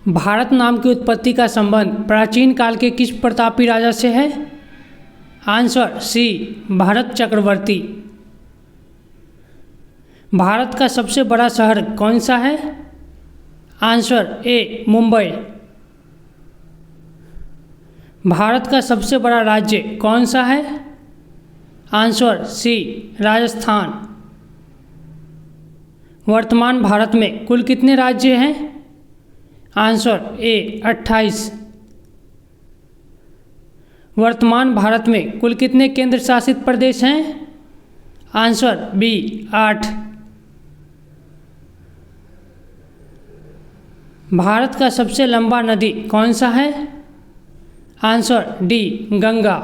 भारत नाम की उत्पत्ति का संबंध प्राचीन काल के किस प्रतापी राजा से है? आंसर सी, भरत चक्रवर्ती। भारत का सबसे बड़ा शहर कौन सा है? आंसर ए, मुंबई। भारत का सबसे बड़ा राज्य कौन सा है? Answer C, Rajasthan. वर्तमान भारत में कुल कितने राज्य हैं? Answer A, 28। वर्तमान भारत में कुल कितने केंद्र शासित प्रदेश हैं? Answer B, 8। भारत का सबसे लंबा नदी कौन सा है? Answer D, Ganga.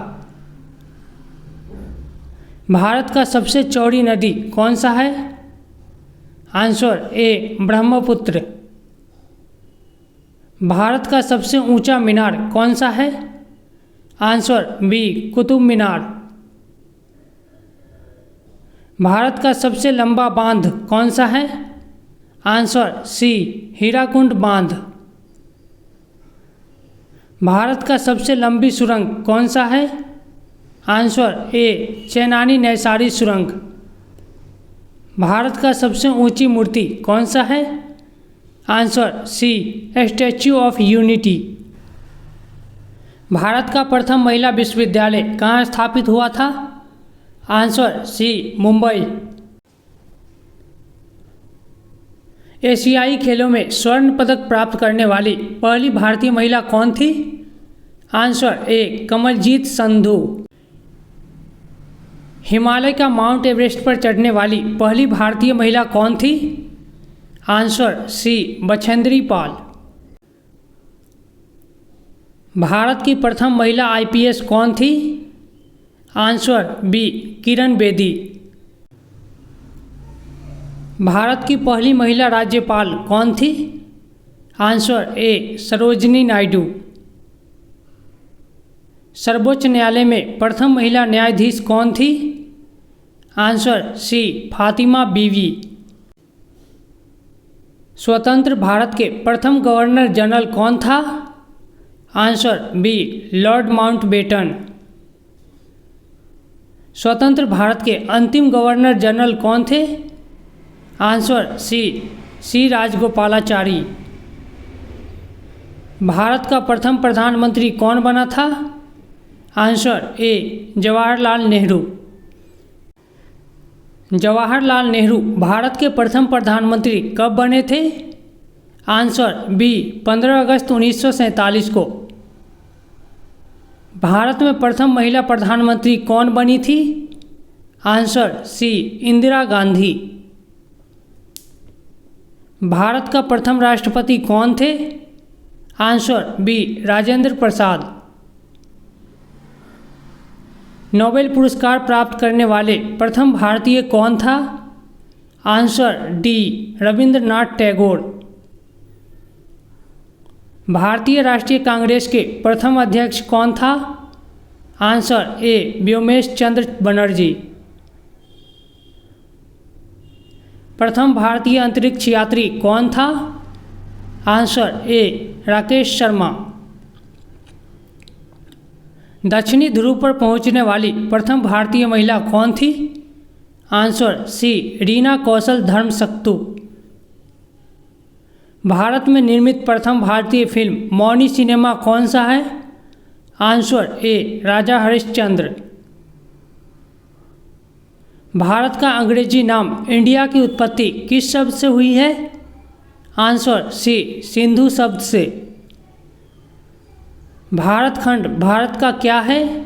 भारत का सबसे चौड़ी नदी कौन सा है? आंसर ए, ब्रह्मपुत्र। भारत का सबसे ऊंचा मीनार कौन सा है? Answer B, Qutub Minar. भारत का सबसे लंबा बांध कौन सा है? आंसर सी, हीराकुंड बांध। भारत का सबसे लंबी सुरंग कौन सा है? आंसर ए, चेनानी नैसारी सुरंग। भारत का सबसे ऊंची मूर्ति कौन सा है? Answer C, Statue of Unity. Bharat का प्रथम महिला विश्वविद्यालय कहाँ स्थापित हुआ था? Answer C, Mumbai. एशियाई खेलों में स्वर्ण पदक प्राप्त करने वाली पहली भारतीय महिला कौन थी? Answer A, Kamaljit Sandhu. हिमालय का माउंट एवरेस्ट पर चढ़ने वाली पहली भारतीय महिला कौन थी? आंसर सी, बछेंद्री पाल। भारत की प्रथम महिला आईपीएस कौन थी? Answer B, Kiran Bedi. भारत की पहली महिला राज्यपाल कौन थी? आंसर ए, सरोजिनी नायडू। सर्वोच्च न्यायालय में प्रथम महिला न्यायाधीश कौन थी? आंसर सी, फातिमा बीवी। स्वतंत्र भारत के प्रथम गवर्नर जनरल कौन था? Answer B, Lord Mountbatten. स्वतंत्र भारत के अंतिम गवर्नर जनरल कौन थे? Answer C, C Rajagopalachari. Bharat का प्रथम प्रधानमंत्री कौन बना था? Answer A, Jawaharlal Nehru. जवाहरलाल नेहरू भारत के प्रथम प्रधानमंत्री कब बने थे? आंसर बी, 15 अगस्त 1947 को। भारत में प्रथम महिला प्रधानमंत्री कौन बनी थी? Answer C, Indira Gandhi. भारत का प्रथम राष्ट्रपति कौन थे? Answer B, Rajendra Prasad. Nobel पुरस्कार प्राप्त करने वाले प्रथम भारतीय कौन था? Answer D, Rabindranath Tagore. भारतीय राष्ट्रीय कांग्रेस के प्रथम अध्यक्ष कौन था? Answer A, Womesh Chandra Banerjee. प्रथम भारतीय अंतरिक्ष यात्री कौन था? Answer A, Rakesh Sharma. दक्षिणी ध्रुव पर पहुंचने वाली प्रथम भारतीय महिला कौन थी? आंसर सी, रीना कौशल धर्मशक्तु। भारत में निर्मित प्रथम भारतीय फिल्म मौनी सिनेमा कौन सा है? आंसर ए, राजा हरिश्चंद्र। भारत का अंग्रेजी नाम इंडिया की उत्पत्ति किस शब्द से हुई है? आंसर सी, सिंधु शब्द से। भारत खंड भारत का क्या है?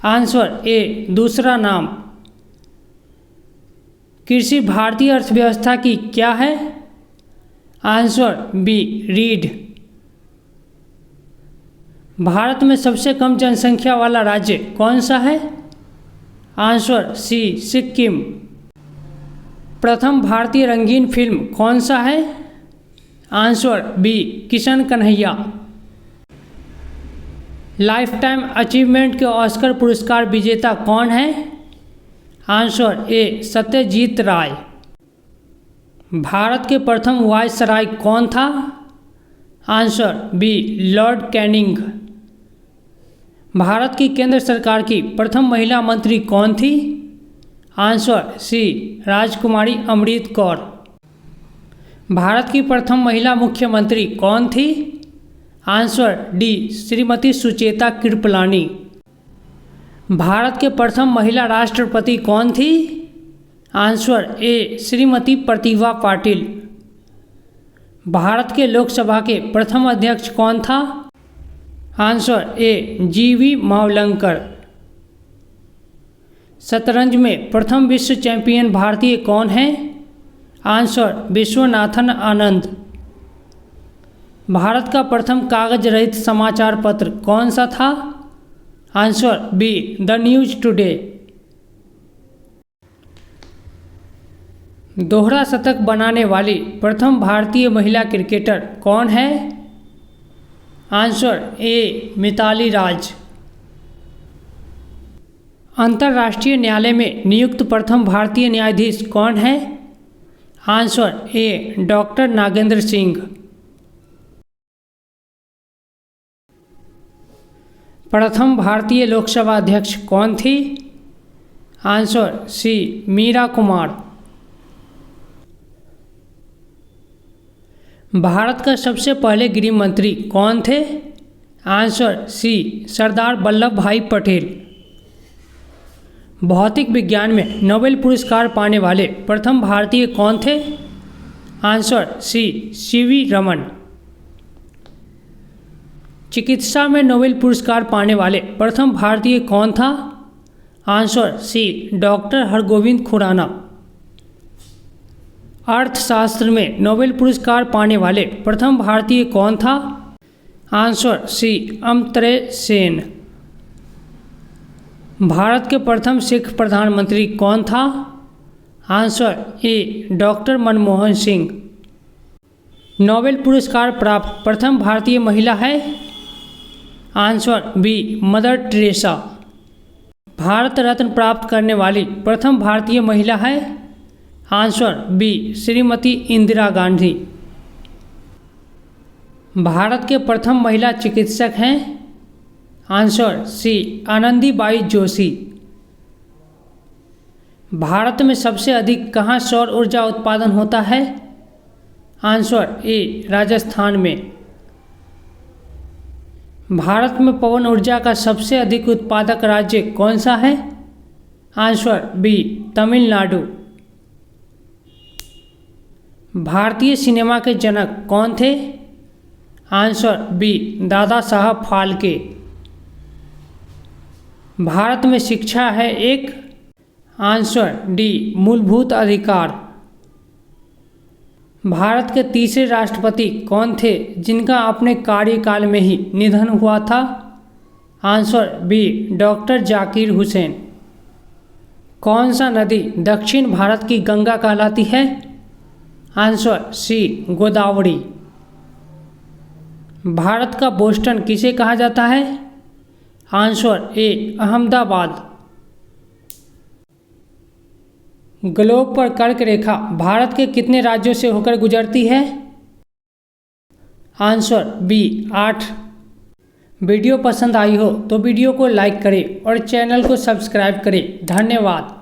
आंसर ए, दूसरा नाम। कृषि भारतीय अर्थव्यवस्था की क्या है? आंसर बी, रीढ़। भारत में सबसे कम जनसंख्या वाला राज्य कौन सा है? Answer C, Sikkim. प्रथम भारतीय रंगीन फिल्म कौन सा है? Answer B, Kishan Kanhaiya. Life time achievement के ऑस्कर पुरस्कार विजेता कौन है? Answer A, Satyajit Ray. भारत के प्रथम वायसराय कौन था? Answer B Lord Canning. भारत की केंद्र सरकार की प्रथम महिला मंत्री कौन थी? आंसर सी राजकुमारी अमृत कौर। भारत की प्रथम महिला मुख्यमंत्री कौन थी? Answer D Shrimati Sucheta Kripalani. भारत के प्रथम महिला राष्ट्रपति कौन थी? Answer A Shrimati Pratibha Patil. भारत के लोकसभा के प्रथम अध्यक्ष कौन था? आंसर ए जीवी मावलंकर। शतरंज में प्रथम विश्व चैंपियन भारतीय कौन है? आंसर विश्वनाथन आनंद। भारत का प्रथम कागज रहित समाचार पत्र कौन सा था? Answer be the news today. दोहरा शतक बनाने वाली प्रथम भारतीय महिला क्रिकेटर कौन है? Answer A Mithali Raj. अंतर्राष्ट्रीय न्यायालय में नियुक्त प्रथम भारतीय न्यायाधीश कौन है? Answer A doctor Nagendra Singh. प्रथम भारतीय लोकसभा अध्यक्ष कौन थी? Answer C Meira Kumar. भारत का सबसे पहले गृह मंत्री कौन थे? आंसर सी सरदार वल्लभ भाई पटेल। भौतिक विज्ञान में नोबेल पुरस्कार पाने वाले प्रथम भारतीय कौन थे? Answer C CV Raman. चिकित्सा में नोबेल पुरस्कार पाने वाले प्रथम भारतीय कौन था? Answer C doctor Hargobind Khorana. अर्थशास्त्र में नोबेल पुरस्कार पाने वाले प्रथम भारतीय कौन था? Answer C Amartya Sen. भारत के प्रथम सिख प्रधानमंत्री कौन था? Answer A doctor Manmohan Singh. Nobel पुरस्कार प्राप्त प्रथम भारतीय महिला है? Answer B Mother Teresa. Bharat Ratna प्राप्त करने वाली प्रथम भारतीय महिला है? Answer B Shrimati Indira Gandhi. भारत के प्रथम महिला चिकित्सक हैं? Answer C Anandibai Joshi. भारत में सबसे अधिक कहाँ सौर ऊर्जा उत्पादन होता है? आंसर ए राजस्थान में। भारत में पवन ऊर्जा का सबसे अधिक उत्पादक राज्य कौन सा है? Answer B Tamil Nadu. भारतीय सिनेमा के जनक कौन थे? Answer B Dada Saheb Phalke. भारत में शिक्षा है एक? आंसर डी मूलभूत अधिकार। भारत के तीसरे राष्ट्रपति कौन थे जिनका अपने कार्यकाल में ही निधन हुआ था? Answer B doctor Zakir Hussain. कौन सा नदी दक्षिण भारत की गंगा कहलाती है? आंसर सी गोदावरी। भारत का बोस्टन किसे कहा जाता है? आंसर ए अहमदाबाद। ग्लोब पर कर्क रेखा भारत के कितने राज्यों से होकर गुजरती है? Answer B 8। वीडियो पसंद आई हो तो वीडियो को लाइक करें और चैनल को सब्सक्राइब करें। धन्यवाद।